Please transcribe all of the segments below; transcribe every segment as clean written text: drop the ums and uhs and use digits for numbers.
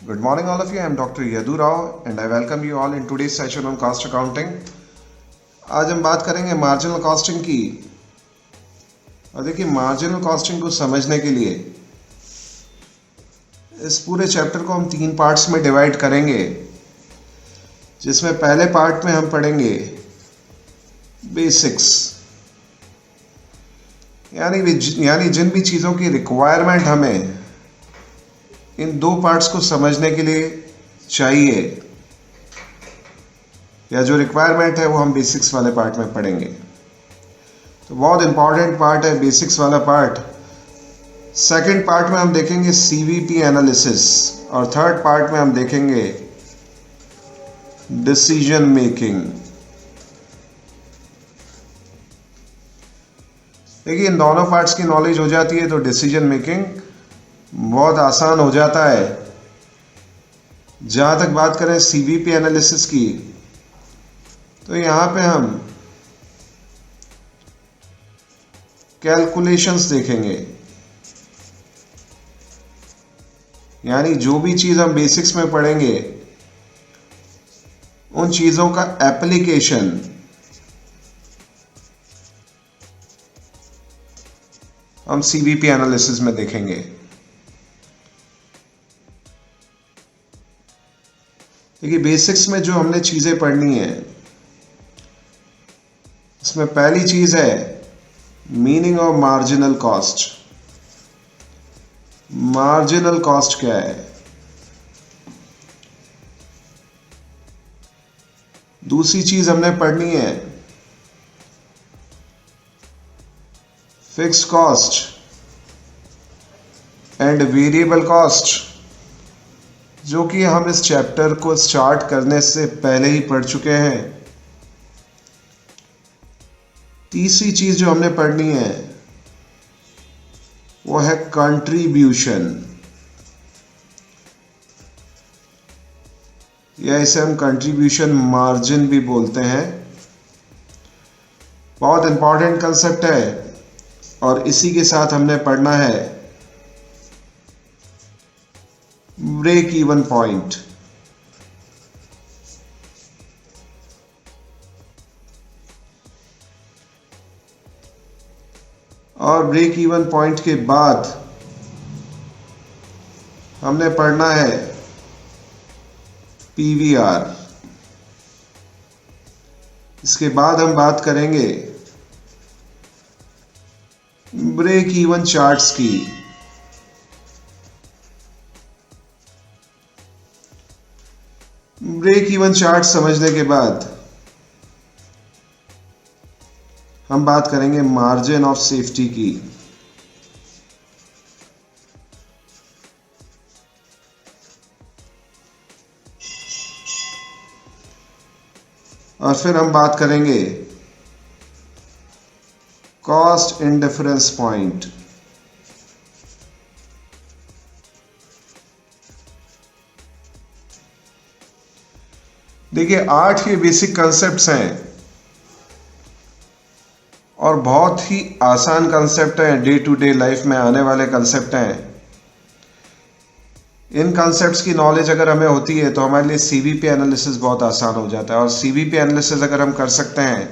Good morning, all of you. I am Dr. Yadu Rao and I welcome you all in today's session on cost accounting. आज हम बात करेंगे marginal costing की। और देखिए, marginal costing को समझने के लिए इस पूरे चैप्टर को हम 3 पार्ट्स में डिवाइड करेंगे, जिसमें पहले पार्ट में हम पढ़ेंगे बेसिक्स, यानी जिन भी चीज़ों की रिक्वायरमेंट हमें इन 2 पार्ट्स को समझने के लिए चाहिए, या जो रिक्वायरमेंट है वो हम बेसिक्स वाले पार्ट में पढ़ेंगे। तो बहुत इंपॉर्टेंट पार्ट है बेसिक्स वाला पार्ट। सेकंड पार्ट में हम देखेंगे सीवीपी एनालिसिस और थर्ड पार्ट में हम देखेंगे डिसीजन मेकिंग। देखिए, इन दोनों पार्ट्स की नॉलेज हो जाती है तो डिसीजन मेकिंग बहुत आसान हो जाता है। जहाँ तक बात करें सीवीपी एनालिसिस की, तो यहाँ पे हम कैलकुलेशंस देखेंगे, यानी जो भी चीज़ हम बेसिक्स में पढ़ेंगे उन चीज़ों का एप्लीकेशन हम सीवीपी एनालिसिस में देखेंगे। देखिए, बेसिक्स में जो हमने चीज़ें पढ़नी है इसमें पहली चीज़ है meaning of marginal cost. Marginal cost क्या है? दूसरी चीज़ हमने पढ़नी है fixed cost and variable cost, जो कि हम इस चैप्टर को स्टार्ट करने से पहले ही पढ़ चुके हैं। तीसरी चीज जो हमने पढ़नी है वो है कंट्रीब्यूशन, या इसे हम कंट्रीब्यूशन मार्जिन भी बोलते हैं। बहुत इंपॉर्टेंट कंसेप्ट है और इसी के साथ हमने पढ़ना है ब्रेक इवन पॉइंट। और ब्रेक इवन पॉइंट के बाद हमने पढ़ना है पीवीआर। इसके बाद हम बात करेंगे ब्रेक इवन चार्ट्स की। ब्रेक इवन चार्ट समझने के बाद हम बात करेंगे मार्जिन ऑफ सेफ्टी की। और फिर हम बात करेंगे कॉस्ट इंडिफरेंस पॉइंट। देखिए, 8 ये बेसिक कंसेप्ट्स हैं और बहुत ही आसान कंसेप्ट हैं, डे टू डे लाइफ में आने वाले कंसेप्ट हैं। इन कंसेप्ट्स की नॉलेज अगर हमें होती है तो हमारे लिए सीवीपी एनालिसिस बहुत आसान हो जाता है। और सीवीपी एनालिसिस अगर हम कर सकते हैं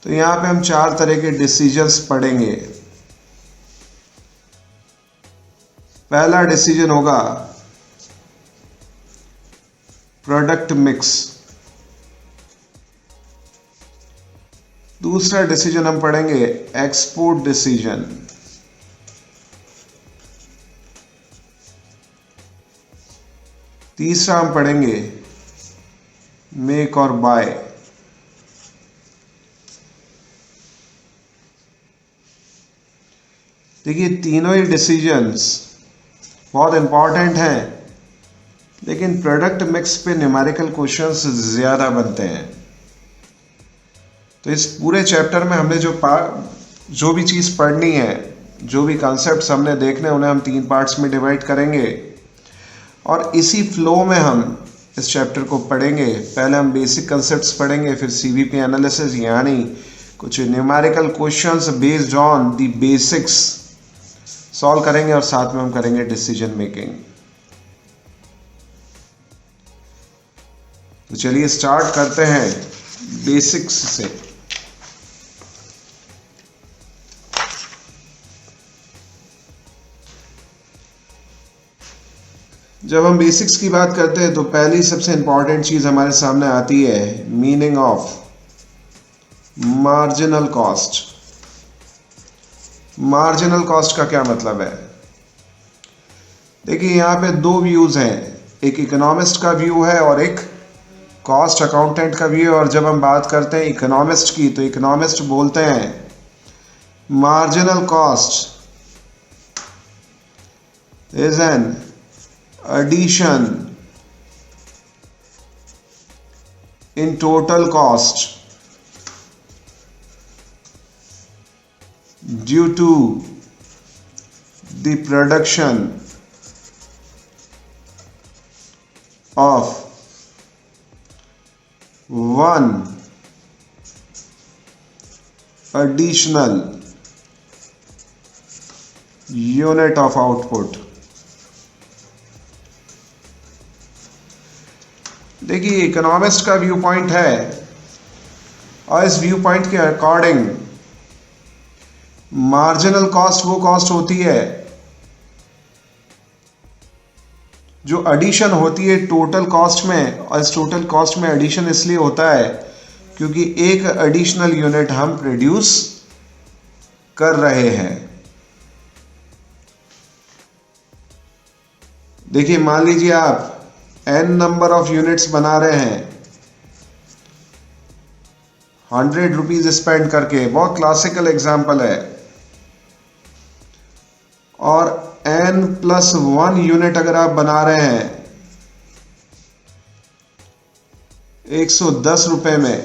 तो यहाँ पे हम 4 तरह के डिसीजंस पढ़ेंगे। पहला डिसीजन होगा प्रोडक्ट मिक्स। दूसरा डिसीजन हम पढ़ेंगे एक्सपोर्ट डिसीजन। तीसरा हम पढ़ेंगे मेक और बाय। देखिए, तीनों ही डिसीजंस बहुत इंपॉर्टेंट हैं, लेकिन प्रोडक्ट मिक्स पे न्यूमेरिकल क्वेश्चंस ज़्यादा बनते हैं। तो इस पूरे चैप्टर में हमने जो भी चीज़ पढ़नी है, जो भी कॉन्सेप्ट्स हमने देखने, उन्हें हम 3 पार्ट्स में डिवाइड करेंगे और इसी फ्लो में हम इस चैप्टर को पढ़ेंगे। पहले हम बेसिक कॉन्सेप्ट्स पढ़ेंगे, फिर सीवीपी एनालिसिस, यानी कुछ numerical questions based on the basics solve करेंगे और साथ में हम करेंगे डिसीजन मेकिंग। तो चलिए स्टार्ट करते हैं बेसिक्स से। जब हम बेसिक्स की बात करते हैं तो पहली सबसे इंपॉर्टेंट चीज हमारे सामने आती है meaning of marginal cost. Marginal cost का क्या मतलब है? देखिए यहाँ पे दो व्यूज हैं, एक इकोनॉमिस्ट का व्यू है और एक कॉस्ट अकाउंटेंट का व्यू है। और जब हम बात करते हैं इकोनॉमिस्ट की तो इकोनॉमिस्ट बोलते हैं marginal cost is an addition in total cost due to the production of one additional unit of output। देखिए इकोनॉमिस्ट का व्यू पॉइंट है और इस व्यू पॉइंट के अकॉर्डिंग मार्जिनल कॉस्ट वो कॉस्ट होती है जो एडिशन होती है टोटल कॉस्ट में। और इस टोटल कॉस्ट में एडिशन इसलिए होता है क्योंकि एक एडिशनल यूनिट हम प्रोड्यूस कर रहे हैं। देखिए मान लीजिए आप n नंबर ऑफ यूनिट्स बना रहे हैं 100 रुपीज स्पेंड करके, बहुत क्लासिकल एग्जांपल है। और n+1 यूनिट अगर आप बना रहे हैं 110 रुपए में,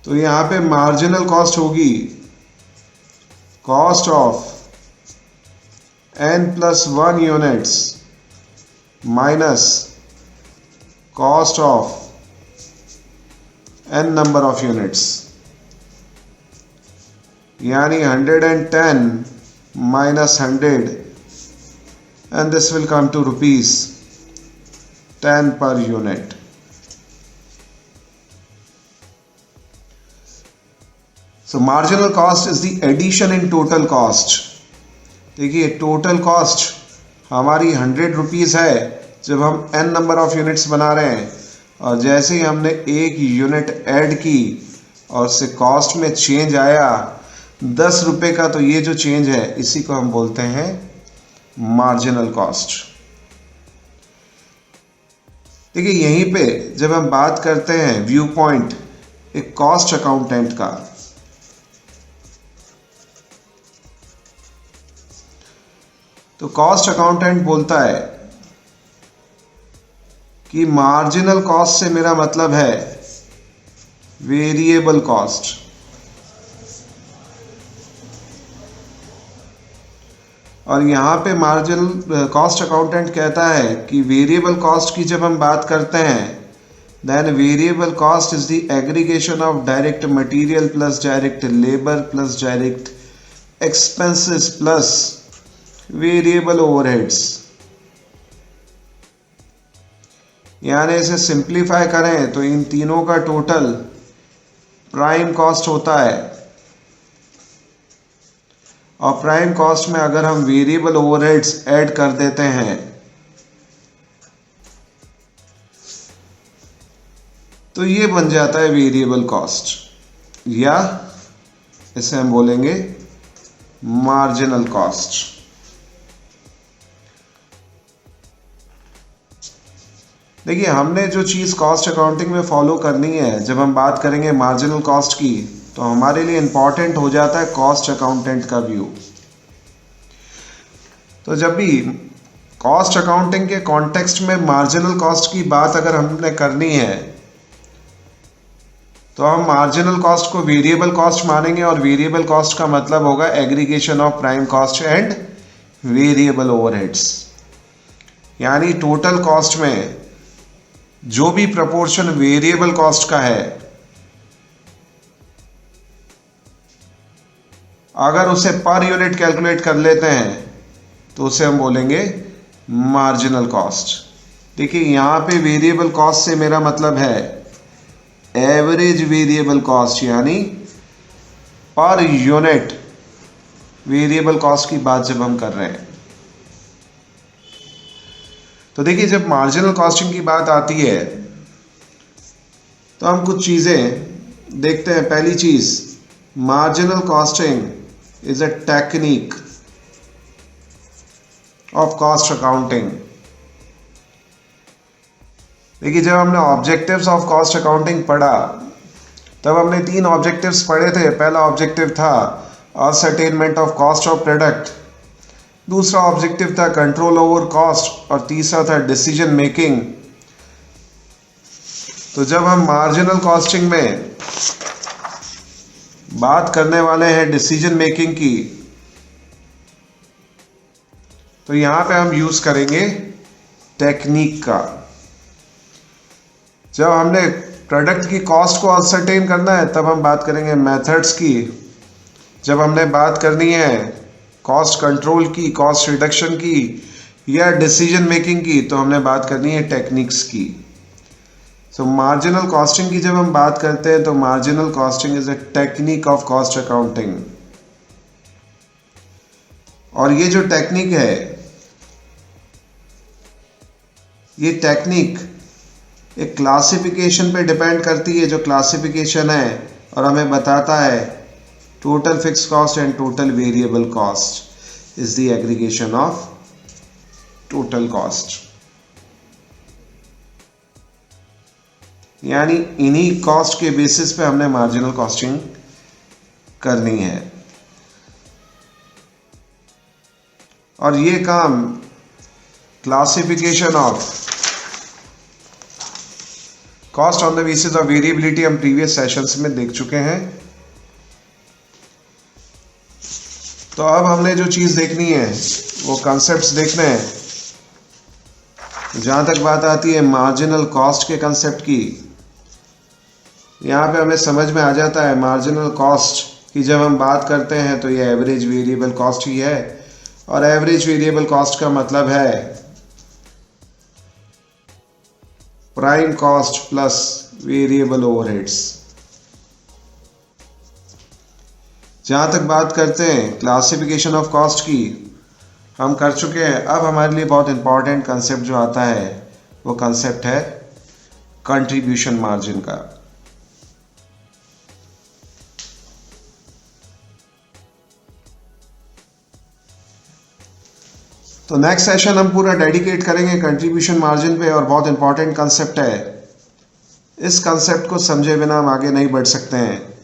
तो यहां पे मार्जिनल कॉस्ट होगी cost of n+1 units minus cost of n number of units, यानी 110 minus 100 and this will come to rupees 10 per unit। So marginal cost is the addition in total cost। देखिए total cost हमारी 100 rupees है जब हम n number of units बना रहे हैं, और जैसे ही हमने एक यूनिट ऐड की और उससे कॉस्ट में चेंज आया 10 रुपए का, तो ये जो चेंज है इसी को हम बोलते हैं मार्जिनल कॉस्ट। देखिए यहीं पे जब हम बात करते हैं व्यू पॉइंट एक कॉस्ट अकाउंटेंट का, तो कॉस्ट अकाउंटेंट बोलता है कि मार्जिनल कॉस्ट से मेरा मतलब है वेरिएबल कॉस्ट। और यहां पे मार्जिनल कॉस्ट अकाउंटेंट कहता है कि वेरिएबल कॉस्ट की जब हम बात करते हैं then variable cost is the aggregation of direct material plus direct labour plus direct expenses plus variable overheads. यानी इसे सिंप्लीफाई करें तो इन तीनों का टोटल प्राइम कॉस्ट होता है। और प्राइम कॉस्ट में अगर हम वेरिएबल ओवरहेड्स ऐड कर देते हैं तो ये बन जाता है वेरिएबल कॉस्ट, या इसे हम बोलेंगे मार्जिनल कॉस्ट। देखिए हमने जो चीज़ कॉस्ट अकाउंटिंग में फॉलो करनी है, जब हम बात करेंगे मार्जिनल कॉस्ट की, तो हमारे लिए इंपॉर्टेंट हो जाता है कॉस्ट अकाउंटेंट का व्यू। तो जब भी कॉस्ट अकाउंटिंग के कॉन्टेक्स्ट में मार्जिनल कॉस्ट की बात अगर हमने करनी है तो हम मार्जिनल कॉस्ट को वेरिएबल कॉस्ट मानेंगे, और वेरिएबल कॉस्ट का मतलब होगा aggregation of prime cost and variable overheads. यानी टोटल कॉस्ट में जो भी प्रपोर्शन वेरिएबल कॉस्ट का है, अगर उसे पर यूनिट कैलकुलेट कर लेते हैं तो उसे हम बोलेंगे मार्जिनल कॉस्ट। देखिए यहाँ पे वेरिएबल कॉस्ट से मेरा मतलब है एवरेज वेरिएबल कॉस्ट, यानी पर यूनिट वेरिएबल कॉस्ट की बात जब हम कर रहे हैं। तो देखिए जब मार्जिनल कॉस्टिंग की बात आती है तो हम कुछ चीज़ें देखते हैं। पहली चीज़, marginal costing is a technique of cost accounting. देखिए जब हमने ऑब्जेक्टिव्स ऑफ कॉस्ट अकाउंटिंग पढ़ा तब हमने 3 ऑब्जेक्टिव्स पढ़े थे। पहला ऑब्जेक्टिव था ascertainment of cost of product, दूसरा ऑब्जेक्टिव था कंट्रोल ओवर कॉस्ट और तीसरा था डिसीजन मेकिंग। तो जब हम मार्जिनल कॉस्टिंग में बात करने वाले हैं डिसीजन मेकिंग की, तो यहां पे हम यूज करेंगे टेक्निक का। जब हमने प्रोडक्ट की कॉस्ट को असर्टेन करना है तब हम बात करेंगे मेथड्स की। जब हमने बात करनी है कॉस्ट कंट्रोल की, कॉस्ट रिडक्शन की या डिसीजन मेकिंग की, तो हमने बात करनी है टेक्निक्स की। सो मार्जिनल कॉस्टिंग की जब हम बात करते हैं तो marginal costing is a technique of cost accounting. और ये जो टेक्निक है, ये टेक्निक एक क्लासिफिकेशन पे डिपेंड करती है, जो क्लासिफिकेशन है और हमें बताता है total fix cost and total variable cost is the aggregation of total cost. यानी इन्हीं कॉस्ट के बेसिस पे हमने मार्जिनल कॉस्टिंग करनी है। और ये काम classification of cost on the basis of variability हम प्रीवियस सेशंस में देख चुके हैं। तो अब हमने जो चीज़ देखनी है वो कॉन्सेप्ट्स देखने हैं। जहाँ तक बात आती है मार्जिनल कॉस्ट के कंसेप्ट की, यहाँ पे हमें समझ में आ जाता है मार्जिनल कॉस्ट की जब हम बात करते हैं तो ये एवरेज वेरिएबल कॉस्ट ही है। और एवरेज वेरिएबल कॉस्ट का मतलब है prime cost plus variable overheads. जहाँ तक बात करते हैं क्लासिफिकेशन ऑफ कॉस्ट की, हम कर चुके हैं। अब हमारे लिए बहुत इंपॉर्टेंट कंसेप्ट जो आता है वो कंसेप्ट है कंट्रीब्यूशन मार्जिन का। तो नेक्स्ट सेशन हम पूरा डेडिकेट करेंगे कंट्रीब्यूशन मार्जिन पे, और बहुत इंपॉर्टेंट कंसेप्ट है। इस कंसेप्ट को समझे बिना हम आगे नहीं बढ़ सकते हैं।